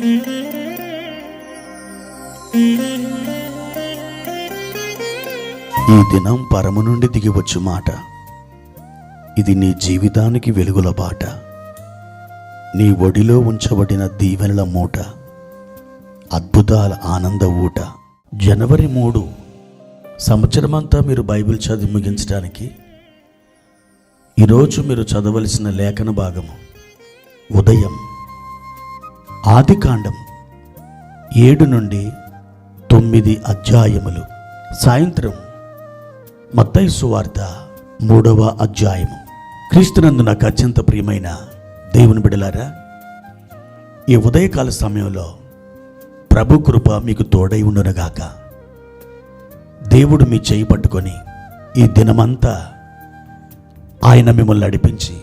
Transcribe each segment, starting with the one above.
ఈ దినం పరము నుండి దిగివచ్చు మాట. ఇది నీ జీవితానికి వెలుగుల బాట. నీ ఒడిలో ఉంచబడిన దీవెనల మూట, అద్భుతాల ఆనంద ఊట. జనవరి 3 సంవత్సరమంతా మీరు బైబిల్ చదివి ముగించడానికి ఈరోజు మీరు చదవలసిన లేఖన భాగము ఉదయం ఆదికాండం 7 నుండి 9 అధ్యాయములు, సాయంత్రం మత్తయి సువార్త 3వ అధ్యాయము. క్రీస్తునందు నాకు అత్యంత ప్రియమైన దేవుని బిడ్డలారా, ఈ ఉదయకాల సమయంలో ప్రభు కృప మీకు తోడై ఉండునుగాక. దేవుడు మీ చేయి పట్టుకొని ఈ దినమంతా ఆయన మిమ్మల్ని నడిపించి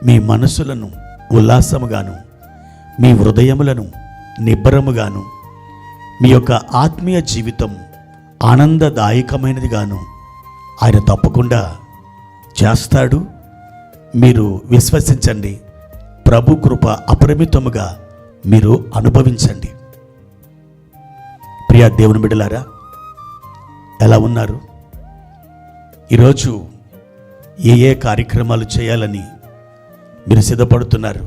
మీ మనసులను ఉల్లాసముగాను, మీ హృదయములను నిబ్బరముగాను, మీ యొక్క ఆత్మీయ జీవితం ఆనందదాయకమైనదిగాను ఆయన తప్పకుండా చేస్తాడు. మీరు విశ్వసించండి. ప్రభు కృప అపరిమితముగా మీరు అనుభవించండి. ప్రియ దేవుని బిడ్డలారా, ఎలా ఉన్నారు? ఈరోజు ఏ కార్యక్రమాలు చేయాలని మీరు సిద్ధపడుతున్నారు?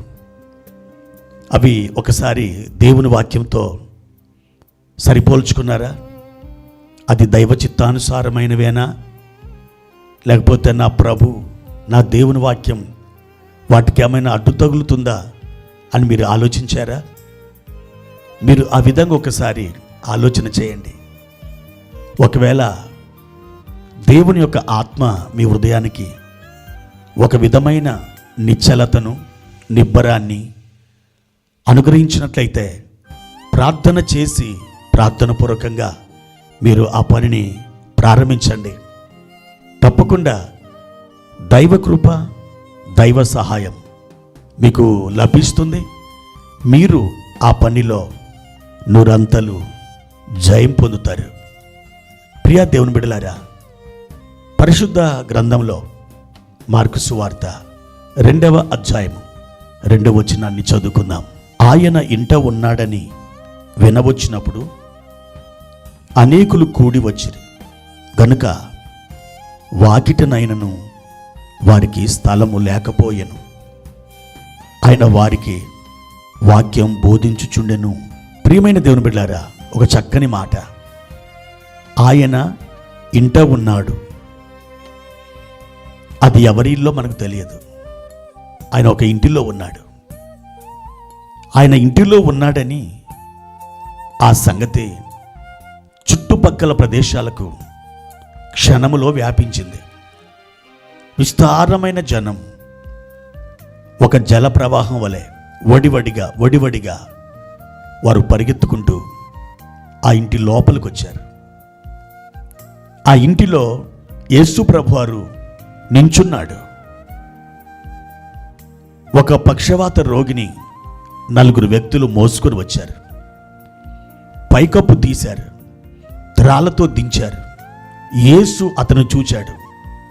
అవి ఒకసారి దేవుని వాక్యంతో సరిపోల్చుకున్నారా? అది దైవ చిత్తానుసారమైనవేనా, లేకపోతే నా ప్రభు, నా దేవుని వాక్యం వాటికి ఏమైనా అడ్డు తగులుతుందా అని మీరు ఆలోచించారా? మీరు ఆ విధంగా ఒకసారి ఆలోచన చేయండి. ఒకవేళ దేవుని యొక్క ఆత్మ మీ హృదయానికి ఒక విధమైన నిశ్చలతను, నిబ్బరాన్ని అనుగ్రహించినట్లయితే ప్రార్థన చేసి ప్రార్థనపూర్వకంగా మీరు ఆ పనిని ప్రారంభించండి. తప్పకుండా దైవ కృప, దైవ సహాయం మీకు లభిస్తుంది. మీరు ఆ పనిలో నూరంతలు జయం పొందుతారు. ప్రియా దేవుని బిడ్డలారా, పరిశుద్ధ గ్రంథంలో మార్కు సువార్త 2వ అధ్యాయము 2వ వచనాన్ని చదువుకుందాం. ఆయన ఇంట ఉన్నాడని వినవచ్చినప్పుడు అనేకులు కూడి వచ్చిరి గనుక వాకిటనైనను వారికి స్థలము లేకపోయెను. ఆయన వారికి వాక్యం బోధించుచుండెను. ప్రియమైన దేవుని బిడ్డలారా, ఒక చక్కని మాట. ఆయన ఇంట ఉన్నాడు. అది ఎవరి ఇల్లో మనకు తెలియదు. ఆయన ఒక ఇంటిలో ఉన్నాడు. ఆయన ఇంటిలో ఉన్నాడని ఆ సంగతి చుట్టుపక్కల ప్రదేశాలకు క్షణములో వ్యాపించింది. విస్తారమైన జనం ఒక జల ప్రవాహం వలె వడివడిగా వారు పరిగెత్తుకుంటూ ఆ ఇంటి లోపలికి వచ్చారు. ఆ ఇంటిలో యేసు ప్రభువారు నించున్నాడు. ఒక పక్షవాత రోగిని 4 వ్యక్తులు మోసుకొని వచ్చారు. పైకప్పు తీశారు, త్రాళ్ళతో దించారు. యేసు అతను చూచాడు.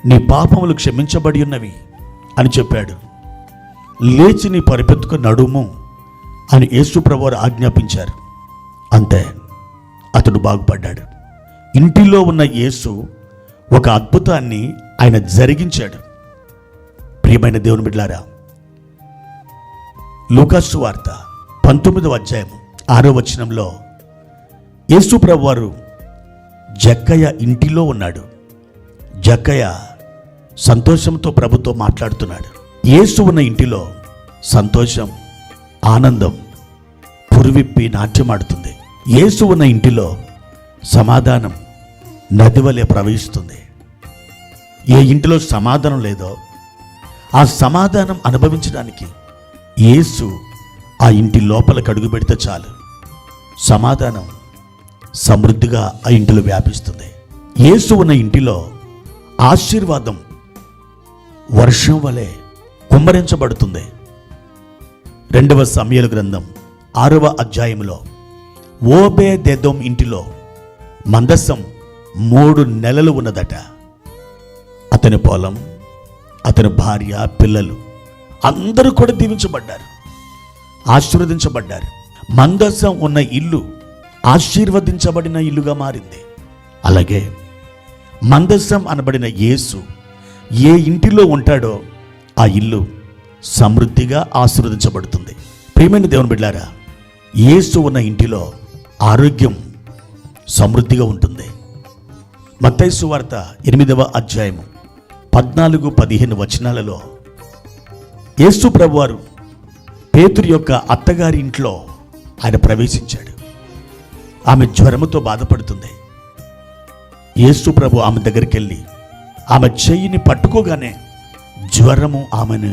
నీ పాపములు క్షమించబడి ఉన్నవి అని చెప్పాడు. లేచి నీ పరిపెత్తుకు నడుము అని యేసు ప్రభువారు ఆజ్ఞాపించారు. అంతే, అతడు బాగుపడ్డాడు. ఇంటిలో ఉన్న యేసు ఒక అద్భుతాన్ని ఆయన జరిగించాడు. ప్రియమైన దేవుని బిడ్డలారా, లూకాసు సువార్త 19వ అధ్యాయం 6వ వచనంలో యేసు ప్రభువారు జక్కయ్య ఇంటిలో ఉన్నాడు. జక్కయ్య సంతోషంతో ప్రభుతో మాట్లాడుతున్నాడు. యేసు ఉన్న ఇంటిలో సంతోషం, ఆనందం పురివిప్పి నాట్యమాడుతుంది. యేసు ఉన్న ఇంటిలో సమాధానం నది వలె ప్రవహిస్తుంది. ఏ ఇంటిలో సమాధానం లేదో ఆ సమాధానం అనుభవించడానికి యేసు ఆ ఇంటి లోపలికి అడుగు పెడితే చాలు, సమాధానం సమృద్ధిగా ఆ ఇంటిలో వ్యాపిస్తుంది. యేసు ఉన్న ఇంటిలో ఆశీర్వాదం వర్షం వలె కుమ్మరించబడుతుంది. 2వ సమూయేలు గ్రంథం 6వ అధ్యాయంలో ఓబేదెదోం ఇంటిలో మందసం 3 నెలలు ఉన్నదట. అతని పొలం, అతని భార్య, పిల్లలు అందరూ కూడా దీవించబడ్డారు, ఆశీర్వదించబడ్డారు. మందసం ఉన్న ఇల్లు ఆశీర్వదించబడిన ఇల్లుగా మారింది. అలాగే మందసం అనబడిన యేసు ఏ ఇంటిలో ఉంటాడో ఆ ఇల్లు సమృద్ధిగా ఆశీర్వదించబడుతుంది. ప్రియమైన దేవుని బిడ్డలారా, యేసు ఉన్న ఇంటిలో ఆరోగ్యం సమృద్ధిగా ఉంటుంది. మత్తయి సువార్త 8వ అధ్యాయము 14-15 వచనాలలో యేసు ప్రభువారు పేతురు యొక్క అత్తగారి ఇంట్లో ఆయన ప్రవేశించాడు. ఆమె జ్వరముతో బాధపడుతుంది. యేసు ప్రభు ఆమె దగ్గరికి వెళ్ళి ఆమె చెయ్యిని పట్టుకోగానే జ్వరము ఆమెను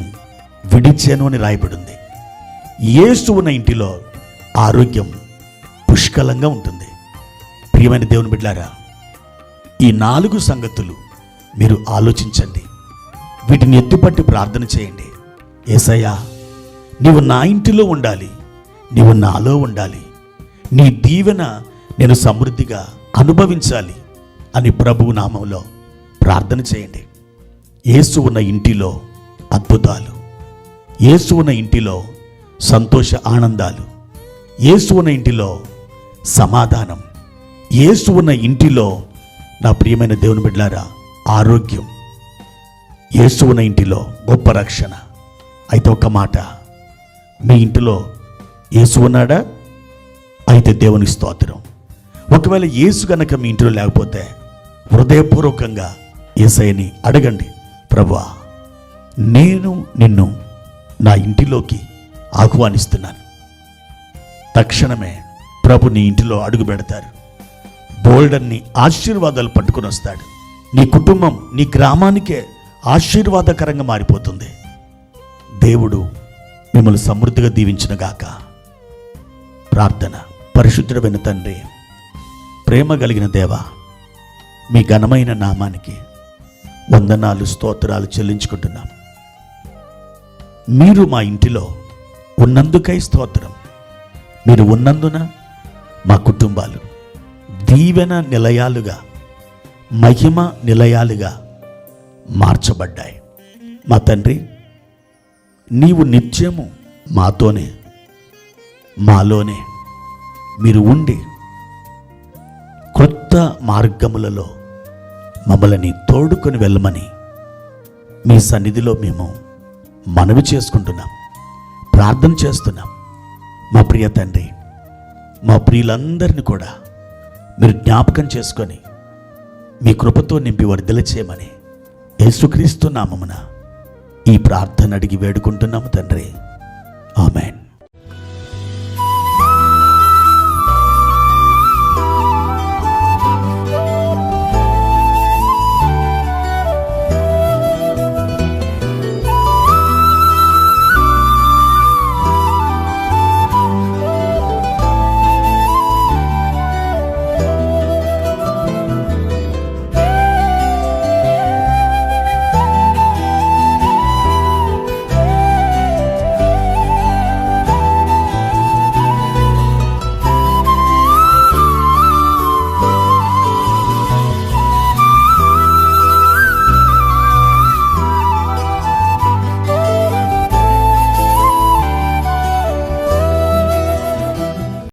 విడిచాను అని రాయబడింది. యేసు ఉన్న ఇంటిలో ఆరోగ్యం పుష్కలంగా ఉంటుంది. ప్రియమైన దేవుని బిడ్డలారా, ఈ 4 సంగతులు మీరు ఆలోచించండి. వీటిని ఎత్తుపట్టి ప్రార్థన చేయండి. యేసయ్యా, నీవు నా ఇంటిలో ఉండాలి, నీవు నాలో ఉండాలి, నీ దీవెన నేను సమృద్ధిగా అనుభవించాలి అని ప్రభువు నామంలో ప్రార్థన చేయండి. యేసు ఉన్న ఇంటిలో అద్భుతాలు, యేసు ఉన్న ఇంటిలో సంతోష ఆనందాలు, యేసు ఉన్న ఇంటిలో సమాధానం, యేసు ఉన్న ఇంటిలో నా ప్రియమైన దేవుని బిడ్డలారా ఆరోగ్యం, యేసు ఉన్న ఇంటిలో గొప్ప రక్షణ. అయితే ఒక మాట, మీ ఇంటిలో యేసు ఉన్నాడా? అయితే దేవునికి స్తోత్రం. ఒకవేళ యేసు గనక మీ ఇంటిలో లేకపోతే హృదయపూర్వకంగా యేసయ్యని అడగండి, ప్రభువా, నేను నిన్ను నా ఇంటిలోకి ఆహ్వానిస్తున్నాను. తక్షణమే ప్రభు నీ ఇంటిలో అడుగు పెడతారు. బోల్డన్ని ఆశీర్వాదాలు పట్టుకుని వస్తాడు. నీ కుటుంబం, నీ గ్రామానికే ఆశీర్వాదకరంగా మారిపోతుంది. దేవుడు మిమ్మల్ని సమృద్ధిగా దీవించునుగాక. ప్రార్థన. పరిశుద్ధుడైన తండ్రి, ప్రేమ కలిగిన దేవా, మీ ఘనమైన నామానికి వందనాలు, స్తోత్రాలు చెల్లించుకుంటున్నాం. మీరు మా ఇంటిలో ఉన్నందుకై స్తోత్రం. మీరు ఉన్నందున మా కుటుంబాలు దీవెన నిలయాలుగా, మహిమ నిలయాలుగా మార్చబడ్డాయి. మా తండ్రి, నీవు నిత్యము మాతోనే, మాలోనే మీరు ఉండి కొత్త మార్గములలో మమ్మల్ని తోడుకొని వెళ్ళమని మీ సన్నిధిలో మేము మనవి చేసుకుంటున్నాం, ప్రార్థన చేస్తున్నాం. మా ప్రియ తండ్రి, మా ప్రియులందరినీ కూడా మీరు జ్ఞాపకం చేసుకొని మీ కృపతో నింపి వర్ధిల్ల చేయమని యేసుక్రీస్తు నామమున ఈ ప్రార్థన అడిగి వేడుకుంటున్నాము తండ్రి. ఆమేన్.